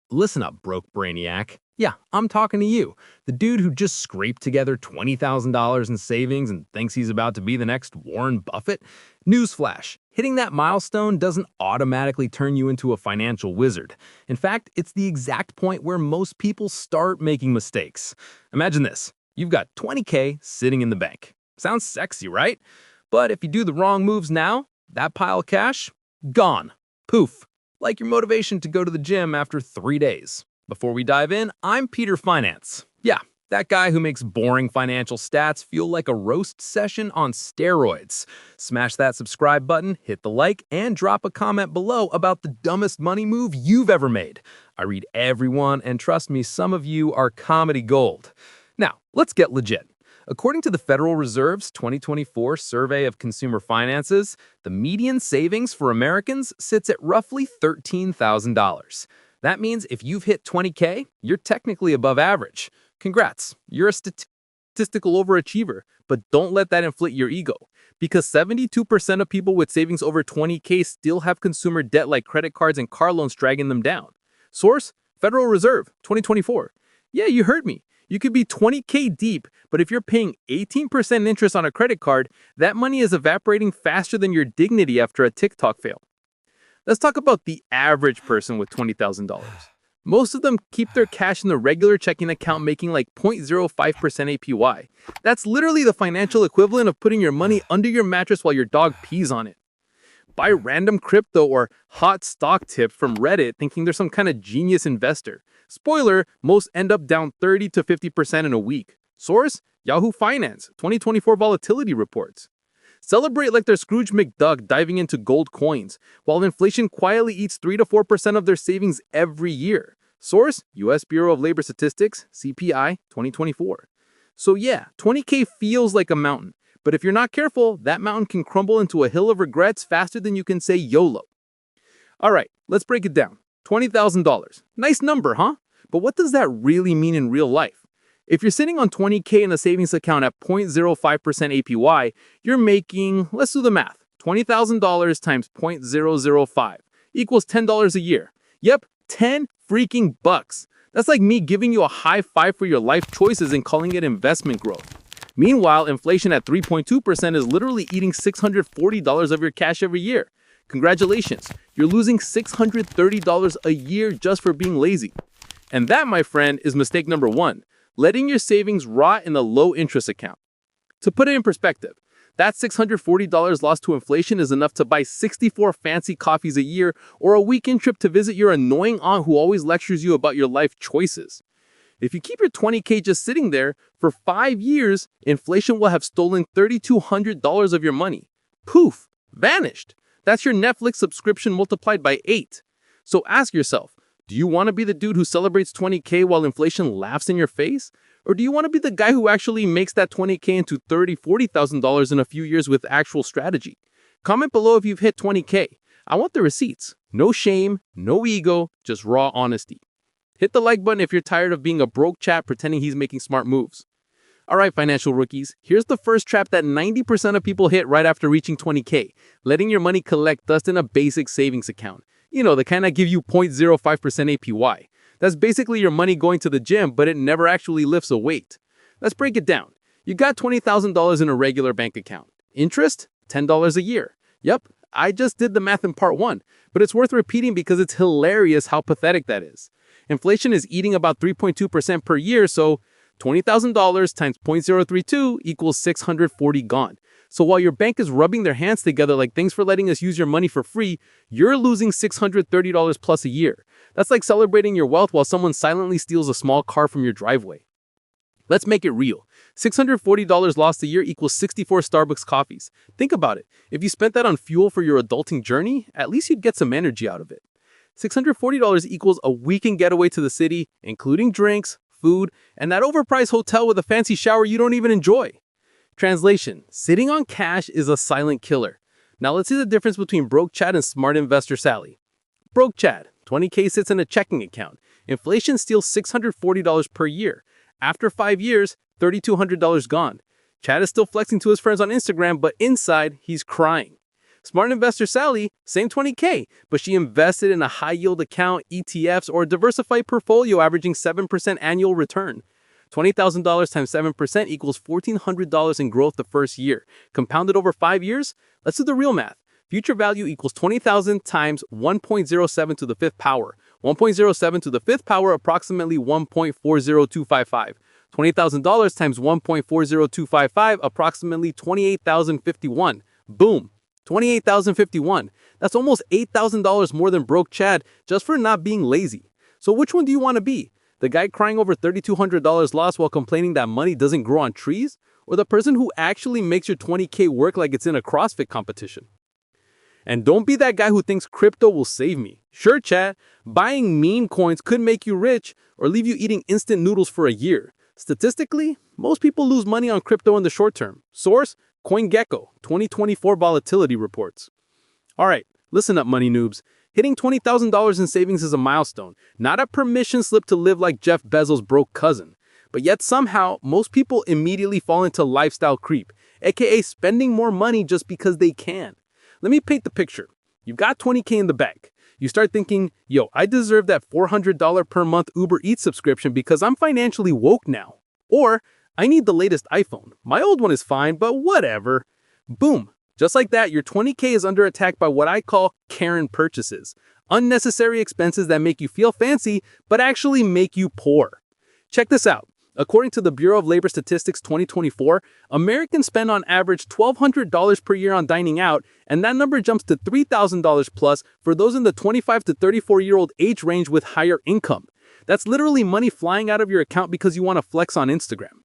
Listen up, broke brainiac. Yeah, I'm talking to you, the dude who just scraped together $20,000 in savings and thinks he's about to be the next Warren Buffett. Newsflash, hitting that milestone doesn't automatically turn you into a financial wizard. In fact, it's the exact point where most people start making mistakes. Imagine this. You've got 20K sitting in the bank. Sounds sexy, right? But if you do the wrong moves now, that pile of cash, gone. Poof. Like your motivation to go to the gym after 3 days. Before we dive in, I'm Peter Finance. Yeah, that guy who makes boring financial stats feel like a roast session on steroids. Smash that subscribe button, hit the like, and drop a comment below about the dumbest money move you've ever made. I read everyone, and trust me, some of you are comedy gold. Now, let's get legit. According to the Federal Reserve's 2024 Survey of Consumer Finances, the median savings for Americans sits at roughly $13,000. That means if you've hit 20K, you're technically above average. Congrats, you're a statistical overachiever, but don't let that inflate your ego. Because 72% of people with savings over 20K still have consumer debt like credit cards and car loans dragging them down. Source, Federal Reserve, 2024. Yeah, you heard me. You could be 20K deep, but if you're paying 18% interest on a credit card, that money is evaporating faster than your dignity after a TikTok fail. Let's talk about the average person with $20,000. Most of them keep their cash in the regular checking account making like 0.05% APY. That's literally the financial equivalent of putting your money under your mattress while your dog pees on it. Buy random crypto or hot stock tips from Reddit thinking they're some kind of genius investor. Spoiler, most end up down 30 to 50% in a week. Source, Yahoo Finance, 2024 volatility reports. Celebrate like they're Scrooge McDuck diving into gold coins, while inflation quietly eats 3 to 4% of their savings every year. Source, US Bureau of Labor Statistics, CPI, 2024. So yeah, 20K feels like a mountain, but if you're not careful, that mountain can crumble into a hill of regrets faster than you can say YOLO. All right, let's break it down. $20,000. Nice number, huh? But what does that really mean in real life? If you're sitting on 20K in a savings account at 0.05% APY, you're making, let's do the math, $20,000 times 0.005 equals $10 a year. Yep, 10 freaking bucks. That's like me giving you a high five for your life choices and calling it investment growth. Meanwhile, inflation at 3.2% is literally eating $640 of your cash every year. Congratulations, you're losing $630 a year just for being lazy. And that, my friend, is mistake number one, letting your savings rot in a low-interest account. To put it in perspective, that $640 lost to inflation is enough to buy 64 fancy coffees a year or a weekend trip to visit your annoying aunt who always lectures you about your life choices. If you keep your 20K just sitting there, for 5 years, inflation will have stolen $3,200 of your money. Poof, vanished. That's your Netflix subscription multiplied by 8. So ask yourself, do you want to be the dude who celebrates 20K while inflation laughs in your face? Or do you want to be the guy who actually makes that 20K into $30,000, $40,000 in a few years with actual strategy? Comment below if you've hit 20K. I want the receipts. No shame, no ego, just raw honesty. Hit the like button if you're tired of being a broke chat pretending he's making smart moves. All right, financial rookies, here's the first trap that 90% of people hit right after reaching 20K, letting your money collect dust in a basic savings account. You know, the kind that give you 0.05% APY. That's basically your money going to the gym, but it never actually lifts a weight. Let's break it down. You got $20,000 in a regular bank account. Interest? $10 a year. Yep, I just did the math in part 1, but it's worth repeating because it's hilarious how pathetic that is. Inflation is eating about 3.2% per year, so $20,000 times 0.032 equals $640 gone. So while your bank is rubbing their hands together like thanks for letting us use your money for free, you're losing $630 plus a year. That's like celebrating your wealth while someone silently steals a small car from your driveway. Let's make it real. $640 lost a year equals 64 Starbucks coffees. Think about it. If you spent that on fuel for your adulting journey, at least you'd get some energy out of it. $640 equals a weekend getaway to the city, including drinks, food, and that overpriced hotel with a fancy shower you don't even enjoy. Translation, sitting on cash is a silent killer. Now let's see the difference between broke Chad and smart investor Sally. Broke Chad, 20K sits in a checking account. Inflation steals $640 per year. After 5 years, $3,200 gone. Chad is still flexing to his friends on Instagram, but inside, he's crying. Smart investor Sally, same 20K, but she invested in a high-yield account, ETFs, or a diversified portfolio averaging 7% annual return. $20,000 times 7% equals $1,400 in growth the first year. Compounded over 5 years? Let's do the real math. Future value equals 20,000 times 1.07 to the fifth power. 1.07 to the fifth power, approximately 1.40255. $20,000 times 1.40255, approximately 28,051. Boom. 28,051. That's almost $8,000 more than broke Chad just for not being lazy. So which one do you want to be? The guy crying over $3,200 loss while complaining that money doesn't grow on trees? Or the person who actually makes your 20K work like it's in a CrossFit competition? And don't be that guy who thinks crypto will save me. Sure, Chad, buying meme coins could make you rich or leave you eating instant noodles for a year. Statistically, most people lose money on crypto in the short term. Source: CoinGecko, 2024 volatility reports. All right, listen up, money noobs. Hitting $20,000 in savings is a milestone, not a permission slip to live like Jeff Bezos' broke cousin. But yet somehow, most people immediately fall into lifestyle creep, aka spending more money just because they can. Let me paint the picture. You've got 20K in the bank. You start thinking, yo, I deserve that $400 per month Uber Eats subscription because I'm financially woke now. Or, I need the latest iPhone. My old one is fine, but whatever. Boom. Just like that, your 20K is under attack by what I call Karen purchases. Unnecessary expenses that make you feel fancy, but actually make you poor. Check this out. According to the Bureau of Labor Statistics 2024, Americans spend on average $1,200 per year on dining out, and that number jumps to $3,000 plus for those in the 25 to 34-year-old age range with higher income. That's literally money flying out of your account because you want to flex on Instagram.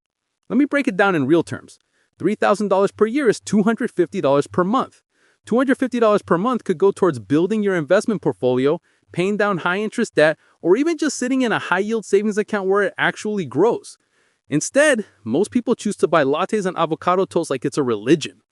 Let me break it down in real terms. $3,000 per year is $250 per month. $250 per month could go towards building your investment portfolio, paying down high-interest debt, or even just sitting in a high-yield savings account where it actually grows. Instead, most people choose to buy lattes and avocado toast like it's a religion.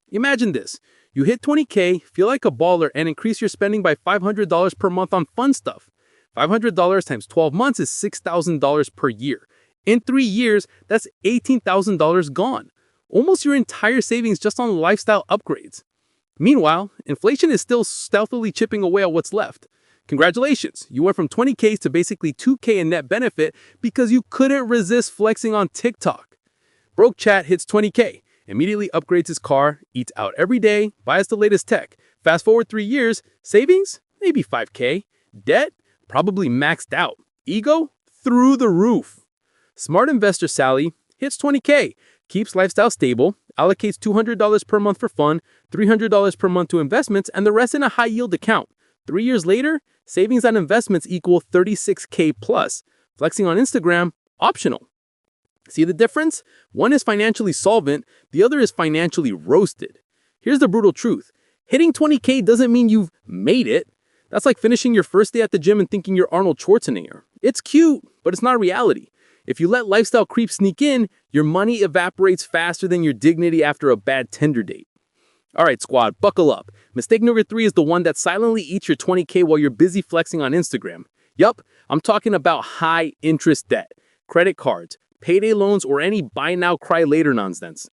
Imagine this. You hit 20K, feel like a baller, and increase your spending by $500 per month on fun stuff. $500 times 12 months is $6,000 per year. In 3 years, that's $18,000 gone. Almost your entire savings just on lifestyle upgrades. Meanwhile, inflation is still stealthily chipping away at what's left. Congratulations, you went from 20K to basically 2K in net benefit because you couldn't resist flexing on TikTok. Broke Chat hits 20K, immediately upgrades his car, eats out every day, buys the latest tech. Fast forward 3 years, savings? Maybe 5K. Debt? Probably maxed out. Ego? Through the roof. Smart investor Sally hits 20K, keeps lifestyle stable, allocates $200 per month for fun, $300 per month to investments, and the rest in a high-yield account. 3 years later, savings and investments equal 36K plus. Flexing on Instagram, optional. See the difference? One is financially solvent, the other is financially roasted. Here's the brutal truth. Hitting 20K doesn't mean you've made it. That's like finishing your first day at the gym and thinking you're Arnold Schwarzenegger. It's cute, but it's not reality. If you let lifestyle creep sneak in, your money evaporates faster than your dignity after a bad Tinder date. All right, squad, buckle up. Mistake number 3 is the one that silently eats your 20K while you're busy flexing on Instagram. Yup, I'm talking about high interest debt, credit cards, payday loans, or any buy now, cry later nonsense.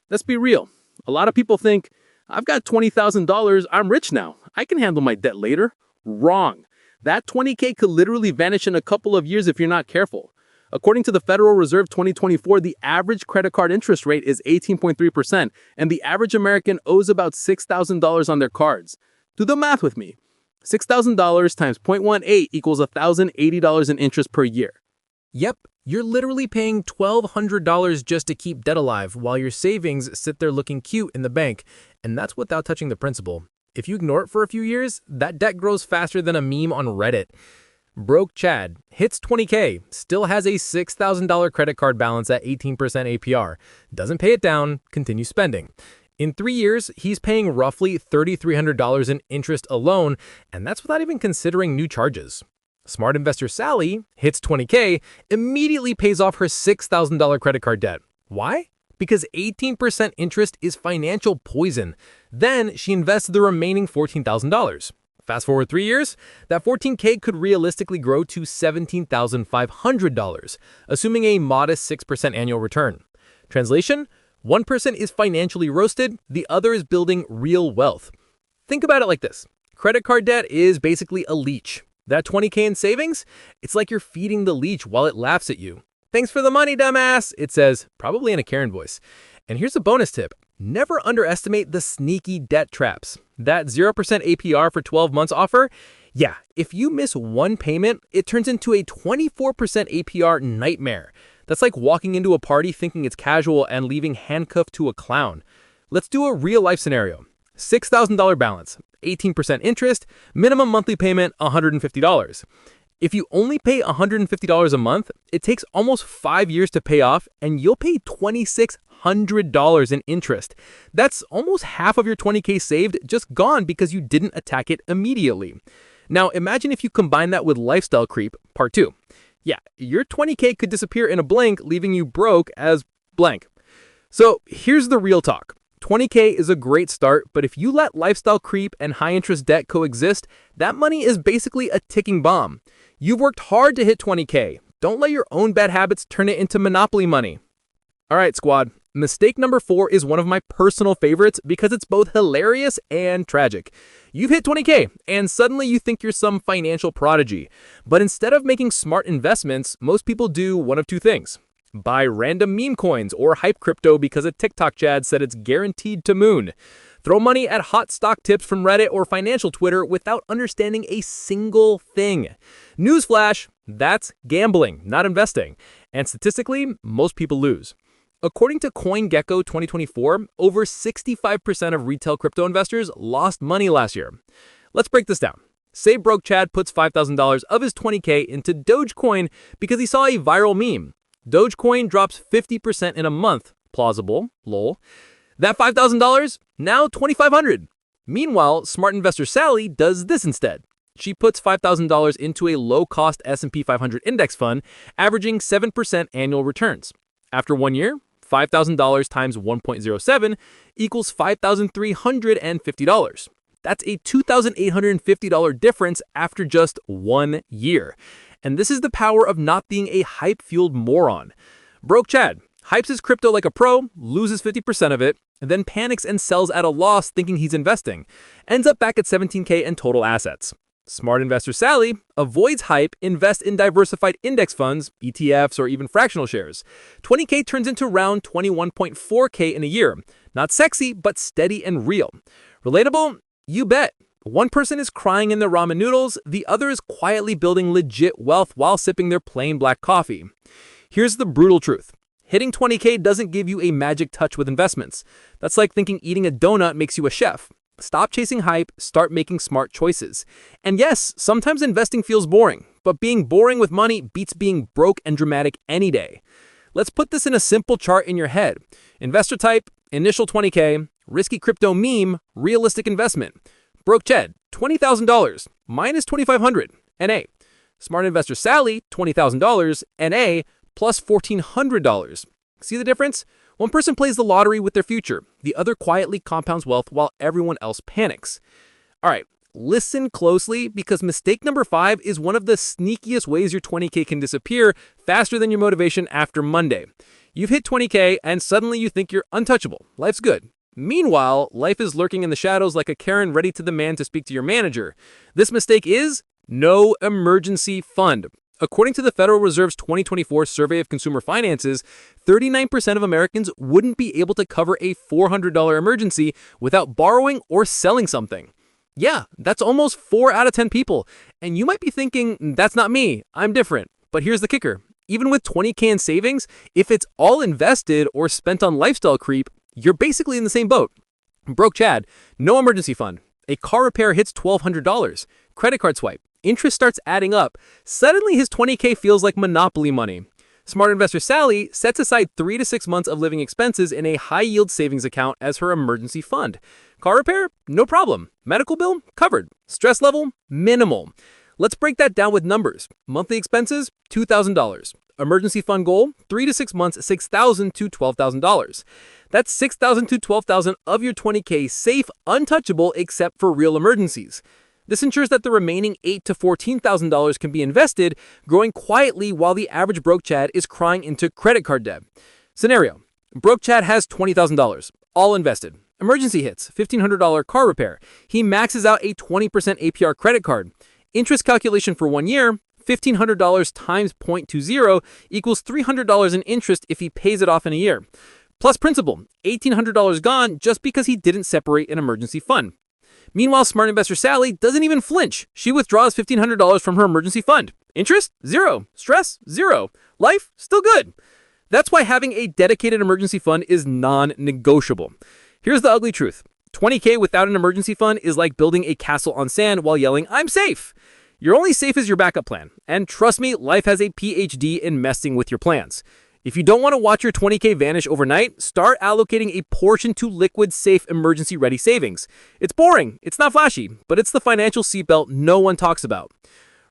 Let's be real. A lot of people think, I've got $20,000, I'm rich now. I can handle my debt later. Wrong. That 20K could literally vanish in a couple of years if you're not careful. According to the Federal Reserve 2024, the average credit card interest rate is 18.3%, and the average American owes about $6,000 on their cards. Do the math with me. $6,000 times 0.18 equals $1,080 in interest per year. Yep, you're literally paying $1,200 just to keep debt alive while your savings sit there looking cute in the bank, and that's without touching the principal. If you ignore it for a few years, that debt grows faster than a meme on Reddit. Broke Chad hits 20K, still has a $6,000 credit card balance at 18% APR, doesn't pay it down, continues spending. In 3 years, he's paying roughly $3,300 in interest alone, and that's without even considering new charges. Smart investor Sally hits 20K, immediately pays off her $6,000 credit card debt. Why? Because 18% interest is financial poison. Then she invests the remaining $14,000. Fast forward 3 years, that 14K could realistically grow to $17,500, assuming a modest 6% annual return. Translation? One person is financially roasted, the other is building real wealth. Think about it like this. Credit card debt is basically a leech. That 20K in savings, it's like you're feeding the leech while it laughs at you. Thanks for the money, dumbass, it says, probably in a Karen voice. And here's a bonus tip. Never underestimate the sneaky debt traps. That 0% APR for 12 months offer, yeah, if you miss one payment, it turns into a 24% APR nightmare. That's like walking into a party thinking it's casual and leaving handcuffed to a clown. Let's do a real-life scenario. $6,000 balance, 18% interest, minimum monthly payment $150. If you only pay $150 a month, it takes almost 5 years to pay off, and you'll pay $2,600 in interest. That's almost half of your 20K saved just gone because you didn't attack it immediately. Now, imagine if you combine that with lifestyle creep, part 2. Yeah, your 20K could disappear in a blink, leaving you broke as blank. So here's the real talk. 20K is a great start, but if you let lifestyle creep and high-interest debt coexist, that money is basically a ticking bomb. You've worked hard to hit 20K. Don't let your own bad habits turn it into monopoly money. All right, squad. Mistake number 4 is one of my personal favorites because it's both hilarious and tragic. You've hit 20K, and suddenly you think you're some financial prodigy. But instead of making smart investments, most people do one of two things. Buy random meme coins or hype crypto because a TikTok Chad said it's guaranteed to moon. Throw money at hot stock tips from Reddit or financial Twitter without understanding a single thing. Newsflash, that's gambling, not investing. And statistically, most people lose. According to CoinGecko 2024, over 65% of retail crypto investors lost money last year. Let's break this down. Say broke Chad puts $5,000 of his 20K into Dogecoin because he saw a viral meme. Dogecoin drops 50% in a month. Plausible, lol. That $5,000, now $2,500. Meanwhile, smart investor Sally does this instead. She puts $5,000 into a low-cost S&P 500 index fund, averaging 7% annual returns. After 1 year, $5,000 times 1.07 equals $5,350. That's a $2,850 difference after just 1 year. And this is the power of not being a hype-fueled moron. Broke Chad hypes his crypto like a pro, loses 50% of it, and then panics and sells at a loss thinking he's investing. Ends up back at 17K in total assets. Smart investor Sally avoids hype, invests in diversified index funds, ETFs, or even fractional shares. 20K turns into around 21.4K in a year. Not sexy, but steady and real. Relatable? You bet. One person is crying in their ramen noodles, the other is quietly building legit wealth while sipping their plain black coffee. Here's the brutal truth. Hitting 20K doesn't give you a magic touch with investments. That's like thinking eating a donut makes you a chef. Stop chasing hype, start making smart choices. And yes, sometimes investing feels boring, but being boring with money beats being broke and dramatic any day. Let's put this in a simple chart in your head. Investor type, initial 20K, risky crypto meme, realistic investment. Broke Chad, $20,000, minus $2,500, NA. Smart investor Sally, $20,000, NA, plus $1,400. See the difference? One person plays the lottery with their future. The other quietly compounds wealth while everyone else panics. All right, listen closely because mistake number 5 is one of the sneakiest ways your 20K can disappear faster than your motivation after Monday. You've hit 20K and suddenly you think you're untouchable. Life's good. Meanwhile, life is lurking in the shadows like a Karen ready to demand to speak to your manager. This mistake is no emergency fund. According to the Federal Reserve's 2024 Survey of Consumer Finances, 39% of Americans wouldn't be able to cover a $400 emergency without borrowing or selling something. Yeah, that's almost 4 out of 10 people. And you might be thinking, that's not me, I'm different. But here's the kicker. Even with 20K in savings, if it's all invested or spent on lifestyle creep, you're basically in the same boat. Broke Chad, no emergency fund. A car repair hits $1,200. Credit card swipe. Interest starts adding up. Suddenly his 20K feels like monopoly money. Smart investor Sally sets aside 3 to 6 months of living expenses in a high-yield savings account as her emergency fund. Car repair? No problem. Medical bill? Covered. Stress level? Minimal. Let's break that down with numbers. Monthly expenses? $2,000. Emergency fund goal, 3 to 6 months, $6,000 to $12,000. That's $6,000 to $12,000 of your 20K safe, untouchable, except for real emergencies. This ensures that the remaining $8,000 to $14,000 can be invested, growing quietly while the average broke Chad is crying into credit card debt. Scenario: broke Chad has $20,000, all invested. Emergency hits, $1,500 car repair. He maxes out a 20% APR credit card. Interest calculation for 1 year, $1,500 times 0.20 equals $300 in interest if he pays it off in a year. Plus principal, $1,800 gone just because he didn't separate an emergency fund. Meanwhile, smart investor Sally doesn't even flinch. She withdraws $1,500 from her emergency fund. Interest? Zero. Stress? Zero. Life? Still good. That's why having a dedicated emergency fund is non-negotiable. Here's the ugly truth. $20K without an emergency fund is like building a castle on sand while yelling, "I'm safe." You're only safe as your backup plan. And trust me, life has a PhD in messing with your plans. If you don't want to watch your $20K vanish overnight, start allocating a portion to liquid, safe, emergency-ready savings. It's boring, it's not flashy, but it's the financial seatbelt no one talks about.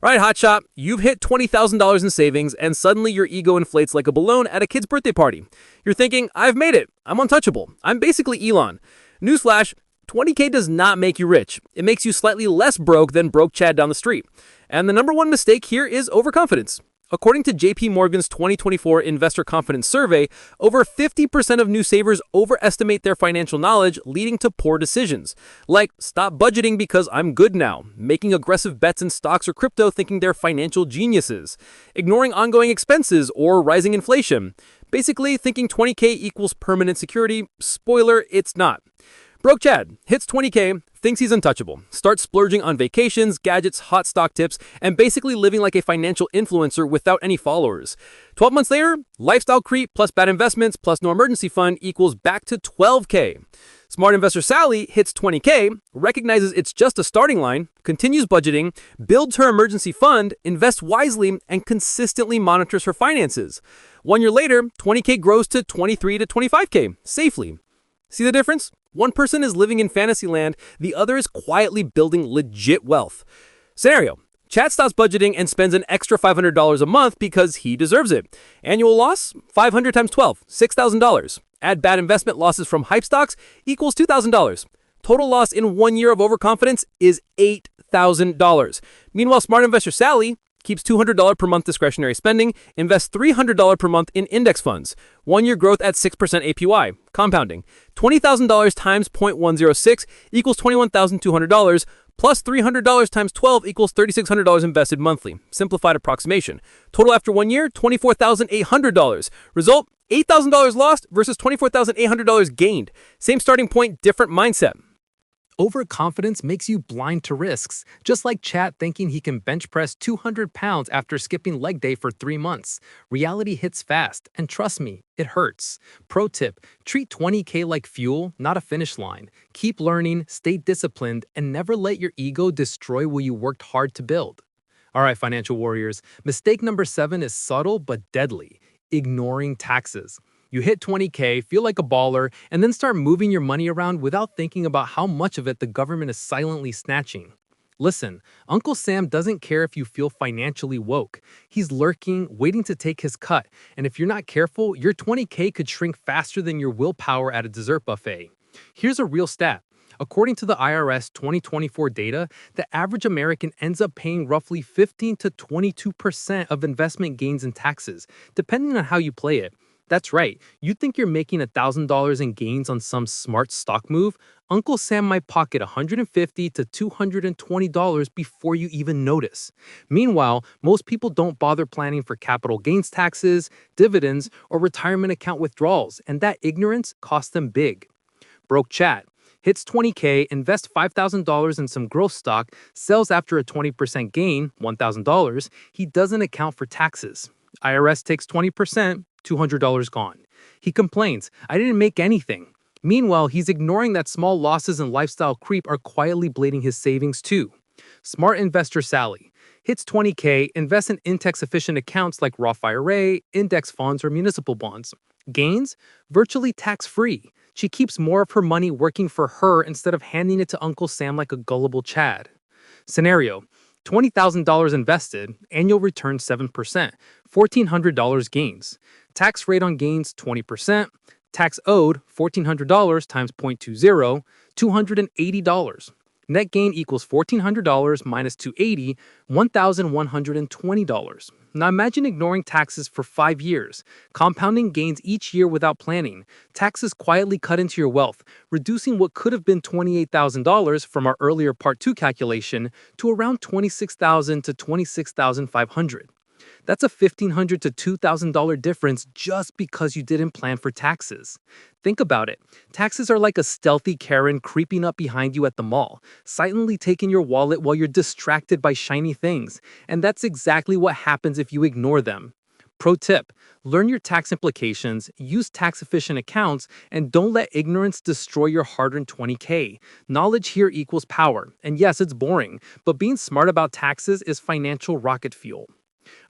All right, hotshot, you've hit $20,000 in savings, and suddenly your ego inflates like a balloon at a kid's birthday party. You're thinking, I've made it. I'm untouchable. I'm basically Elon. Newsflash, $20K does not make you rich. It makes you slightly less broke than broke Chad down the street. And the number one mistake here is overconfidence. According to JP Morgan's 2024 Investor Confidence Survey, over 50% of new savers overestimate their financial knowledge, leading to poor decisions. Like, stop budgeting because I'm good now, making aggressive bets in stocks or crypto thinking they're financial geniuses, ignoring ongoing expenses or rising inflation, basically thinking 20K equals permanent security. Spoiler, it's not. Broke Chad hits 20K, thinks he's untouchable, starts splurging on vacations, gadgets, hot stock tips, and basically living like a financial influencer without any followers. 12 months later, lifestyle creep plus bad investments plus no emergency fund equals back to 12K. Smart investor Sally hits 20K, recognizes it's just a starting line, continues budgeting, builds her emergency fund, invests wisely, and consistently monitors her finances. 1 year later, 20K grows to 23 to 25K, safely. See the difference? One person is living in fantasy land, the other is quietly building legit wealth. Scenario: Chad stops budgeting and spends an extra $500 a month because he deserves it. Annual loss? 500 times 12, $6,000. Add bad investment losses from hype stocks equals $2,000. Total loss in 1 year of overconfidence is $8,000. Meanwhile, smart investor Sally keeps $200 per month discretionary spending, invests $300 per month in index funds. 1 year growth at 6% APY, compounding. $20,000 times 0.106 equals $21,200, plus $300 times 12 equals $3,600 invested monthly. Simplified approximation. Total after 1 year, $24,800. Result, $8,000 lost versus $24,800 gained. Same starting point, different mindset. Overconfidence makes you blind to risks, just like Chad thinking he can bench press 200 pounds after skipping leg day for 3 months. Reality hits fast, and trust me, it hurts. Pro tip, treat 20K like fuel, not a finish line. Keep learning, stay disciplined, and never let your ego destroy what you worked hard to build. All right, financial warriors, mistake number 7 is subtle but deadly: ignoring taxes. You hit 20K, feel like a baller, and then start moving your money around without thinking about how much of it the government is silently snatching. Listen, Uncle Sam doesn't care if you feel financially woke. He's lurking, waiting to take his cut, and if you're not careful, your 20K could shrink faster than your willpower at a dessert buffet. Here's a real stat. According to the IRS 2024 data, the average American ends up paying roughly 15 to 22% of investment gains in taxes, depending on how you play it. That's right, you think you're making $1,000 in gains on some smart stock move? Uncle Sam might pocket $150 to $220 before you even notice. Meanwhile, most people don't bother planning for capital gains taxes, dividends, or retirement account withdrawals, and that ignorance costs them big. Broke Chad hits 20K, invests $5,000 in some growth stock, sells after a 20% gain, $1,000. He doesn't account for taxes. IRS takes 20%, $200 gone. He complains, "I didn't make anything." Meanwhile, he's ignoring that small losses and lifestyle creep are quietly bleeding his savings too. Smart investor Sally hits 20K, invests in index-efficient accounts like Roth IRA, index funds, or municipal bonds. Gains? Virtually tax-free. She keeps more of her money working for her instead of handing it to Uncle Sam like a gullible Chad. Scenario: $20,000 invested, annual return 7%, $1,400 gains. Tax rate on gains 20%, tax owed $1,400 times 0.20, $280. Net gain equals $1,400 minus $280, $1,120. Now imagine ignoring taxes for 5 years, compounding gains each year without planning. Taxes quietly cut into your wealth, reducing what could have been $28,000 from our earlier Part 2 calculation to around $26,000 to $26,500. That's a $1,500 to $2,000 difference just because you didn't plan for taxes. Think about it. Taxes are like a stealthy Karen creeping up behind you at the mall, silently taking your wallet while you're distracted by shiny things. And that's exactly what happens if you ignore them. Pro tip, learn your tax implications, use tax-efficient accounts, and don't let ignorance destroy your hard-earned 20K. Knowledge here equals power. And yes, it's boring, but being smart about taxes is financial rocket fuel.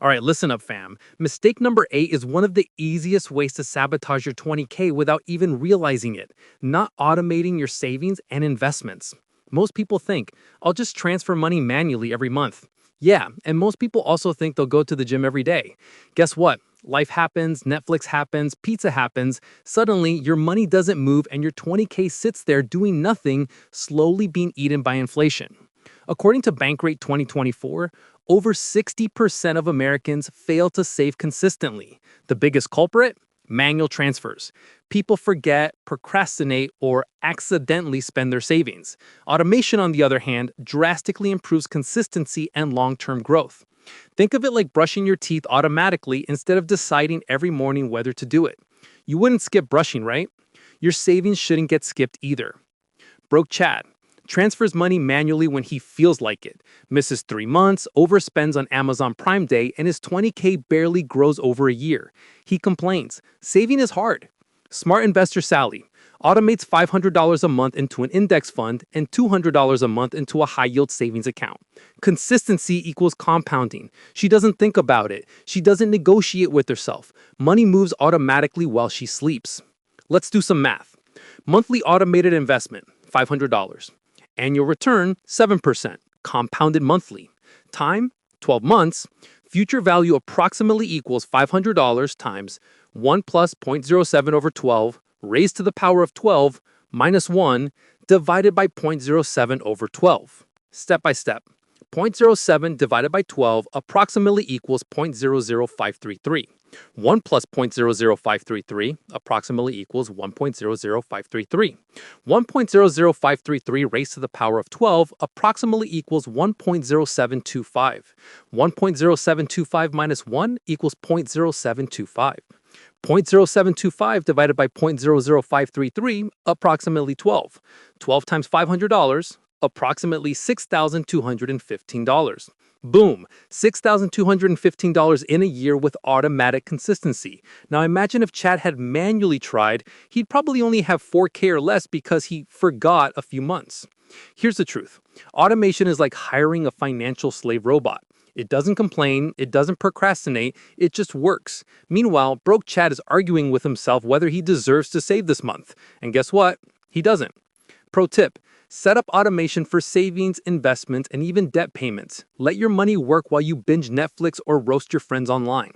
All right, listen up, fam. Mistake number 8 is one of the easiest ways to sabotage your 20K without even realizing it, not automating your savings and investments. Most people think, I'll just transfer money manually every month. Yeah, and most people also think they'll go to the gym every day. Guess what? Life happens, Netflix happens, pizza happens. Suddenly, your money doesn't move and your 20K sits there doing nothing, slowly being eaten by inflation. According to Bankrate 2024, over 60% of Americans fail to save consistently. The biggest culprit? Manual transfers. People forget, procrastinate, or accidentally spend their savings. Automation, on the other hand, drastically improves consistency and long-term growth. Think of it like brushing your teeth automatically instead of deciding every morning whether to do it. You wouldn't skip brushing, right? Your savings shouldn't get skipped either. Broke Chad transfers money manually when he feels like it, misses 3 months, overspends on Amazon Prime Day, and his 20K barely grows over a year. He complains, saving is hard. Smart investor Sally automates $500 a month into an index fund and $200 a month into a high-yield savings account. Consistency equals compounding. She doesn't think about it. She doesn't negotiate with herself. Money moves automatically while she sleeps. Let's do some math. Monthly automated investment, $500. Annual return, 7%, compounded monthly. Time, 12 months. Future value approximately equals $500 times 1 plus 0.07 over 12 raised to the power of 12 minus 1 divided by 0.07 over 12. Step by step. 0.07 divided by 12 approximately equals 0.00533. 1 plus 0.00533 approximately equals 1.00533. 1.00533 raised to the power of 12 approximately equals 1.0725. 1.0725 minus 1 equals 0.0725. 0.0725 divided by 0.00533 approximately 12. 12 times $500 approximately $6,215. Boom, $6,215 in a year with automatic consistency. Now imagine if Chad had manually tried, he'd probably only have 4K or less because he forgot a few months. Here's the truth. Automation is like hiring a financial slave robot. It doesn't complain, it doesn't procrastinate, it just works. Meanwhile, broke Chad is arguing with himself whether he deserves to save this month. And guess what? He doesn't. Pro tip. Set up automation for savings, investments, and even debt payments. Let your money work while you binge Netflix or roast your friends online.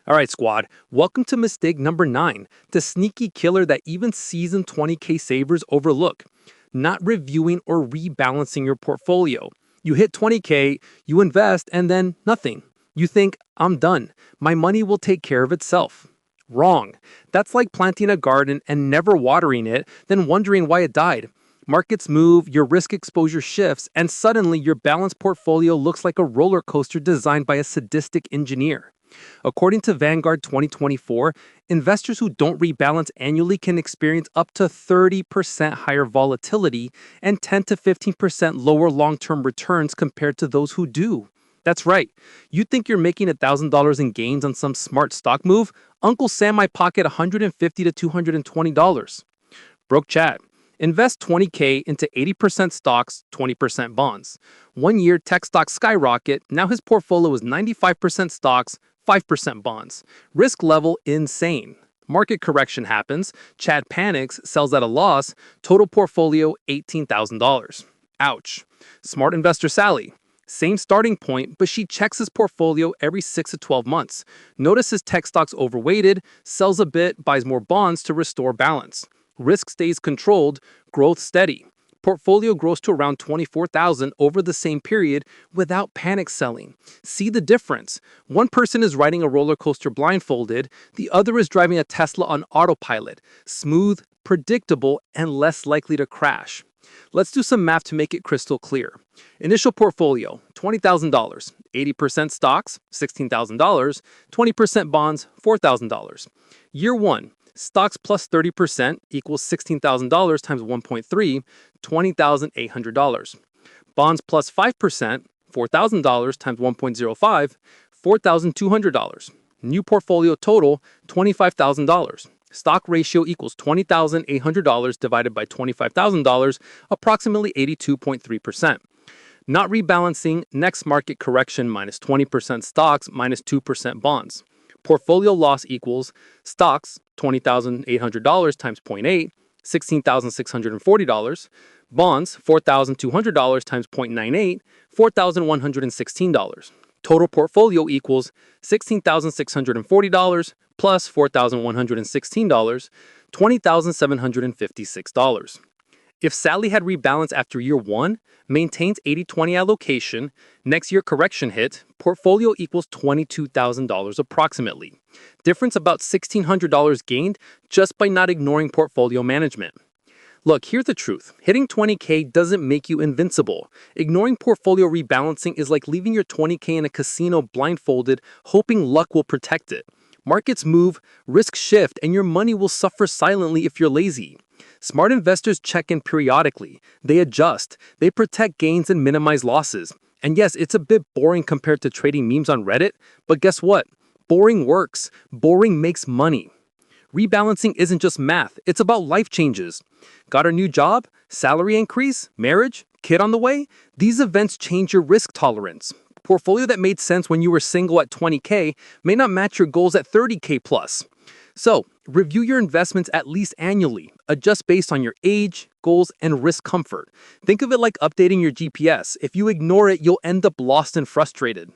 All right, squad, welcome to mistake number 9, the sneaky killer that even seasoned 20K savers overlook. Not reviewing or rebalancing your portfolio. You hit 20K, you invest, and then nothing. You think, I'm done. My money will take care of itself. Wrong. That's like planting a garden and never watering it, then wondering why it died. Markets move, your risk exposure shifts, and suddenly your balanced portfolio looks like a roller coaster designed by a sadistic engineer. According to Vanguard 2024, investors who don't rebalance annually can experience up to 30% higher volatility and 10 to 15% lower long-term returns compared to those who do. That's right. You think you're making $1,000 in gains on some smart stock move? Uncle Sam might pocket $150 to $220. Broke Chad. Invest 20K into 80% stocks, 20% bonds. 1 year, tech stocks skyrocket. Now his portfolio is 95% stocks, 5% bonds. Risk level insane. Market correction happens. Chad panics, sells at a loss. Total portfolio $18,000. Ouch. Smart investor Sally. Same starting point, but she checks his portfolio every 6 to 12 months. Notice his tech stocks overweighted, sells a bit, buys more bonds to restore balance. Risk stays controlled, growth steady. portfolio grows to around 24,000 over the same period without panic selling. See the difference. One person is riding a roller coaster blindfolded, the other is driving a Tesla on autopilot, smooth, predictable, and less likely to crash. Let's do some math to make it crystal clear. Initial portfolio, $20,000, 80% stocks, $16,000, 20% bonds, $4,000. Year 1, stocks plus 30% equals $16,000 times 1.3, $20,800. Bonds plus 5%, $4,000 times 1.05, $4,200. New portfolio total, $25,000. Stock ratio equals $20,800 divided by $25,000, approximately 82.3%. Not rebalancing, next market correction minus 20% stocks minus 2% bonds. Portfolio loss equals stocks, $20,800 times 0.8, $16,640. Bonds, $4,200 times 0.98, $4,116. Total portfolio equals $16,640 plus $4,116, $20,756. If Sally had rebalanced after year 1, maintains 80-20 allocation, next year correction hit, portfolio equals $22,000 approximately. Difference about $1,600 gained just by not ignoring portfolio management. Look, here's the truth. Hitting 20K doesn't make you invincible. Ignoring portfolio rebalancing is like leaving your 20K in a casino blindfolded, hoping luck will protect it. Markets move, risks shift, and your money will suffer silently if you're lazy. Smart investors check in periodically. They adjust. They protect gains and minimize losses. And yes, it's a bit boring compared to trading memes on Reddit, but guess what? Boring works. Boring makes money. Rebalancing isn't just math, it's about life changes. Got a new job? Salary increase? Marriage? Kid on the way? These events change your risk tolerance. Portfolio that made sense when you were single at 20K may not match your goals at 30K plus. So, review your investments at least annually. Adjust based on your age, goals, and risk comfort. Think of it like updating your GPS. If you ignore it, you'll end up lost and frustrated.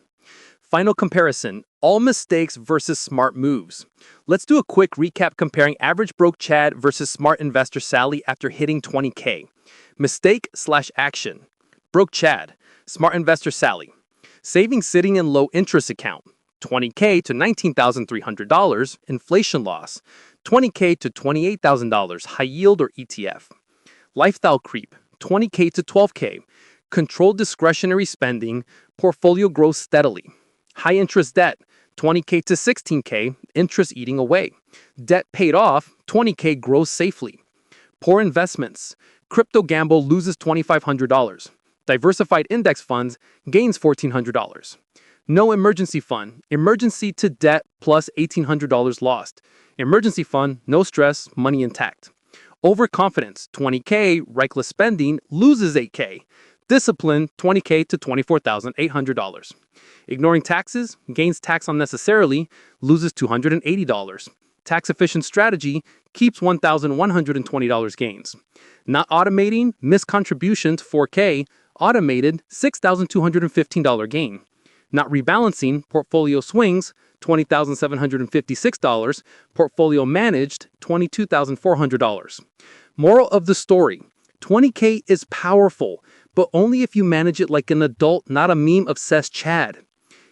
Final comparison, all mistakes versus smart moves. Let's do a quick recap comparing average broke Chad versus smart investor Sally after hitting 20K. Mistake/action. Broke Chad, smart investor Sally. Saving sitting in low interest account. 20K to $19,300, inflation loss. 20K to $28,000, high yield or ETF. Lifestyle creep, 20K to 12K. Controlled discretionary spending, portfolio grows steadily. High interest debt, 20K to 16K, interest eating away. Debt paid off, 20K grows safely. Poor investments, crypto gamble loses $2,500. Diversified index funds gains $1,400. No emergency fund, emergency to debt plus $1,800 lost. Emergency fund, no stress, money intact. Overconfidence, 20K, reckless spending, loses 8K. Discipline, 20K to $24,800. Ignoring taxes, gains tax unnecessarily, loses $280. Tax-efficient strategy, keeps $1,120 gains. Not automating, missed contributions, 4K, automated, $6,215 gain. Not rebalancing, portfolio swings, $20,756, portfolio managed, $22,400. Moral of the story, 20K is powerful, but only if you manage it like an adult, not a meme-obsessed Chad.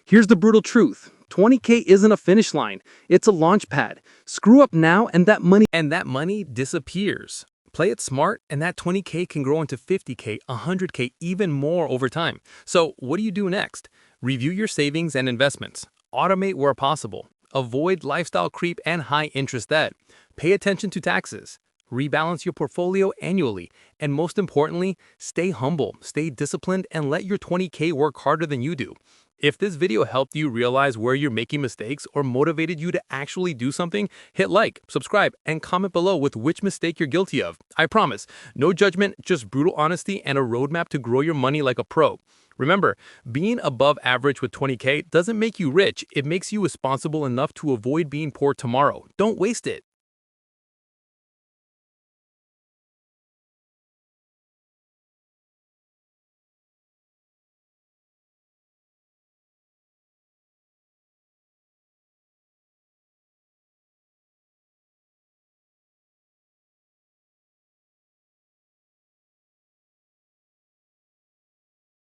Here's the brutal truth. 20K isn't a finish line. It's a launch pad. Screw up now and that money disappears. Play it smart and that 20K can grow into 50K, 100K, even more over time. So what do you do next? Review your savings and investments. Automate where possible. Avoid lifestyle creep and high interest debt. Pay attention to taxes. Rebalance your portfolio annually. And most importantly, stay humble, stay disciplined, and let your 20K work harder than you do. If this video helped you realize where you're making mistakes or motivated you to actually do something, hit like, subscribe, and comment below with which mistake you're guilty of. I promise, no judgment, just brutal honesty and a roadmap to grow your money like a pro. Remember, being above average with 20K doesn't make you rich, it makes you responsible enough to avoid being poor tomorrow. Don't waste it.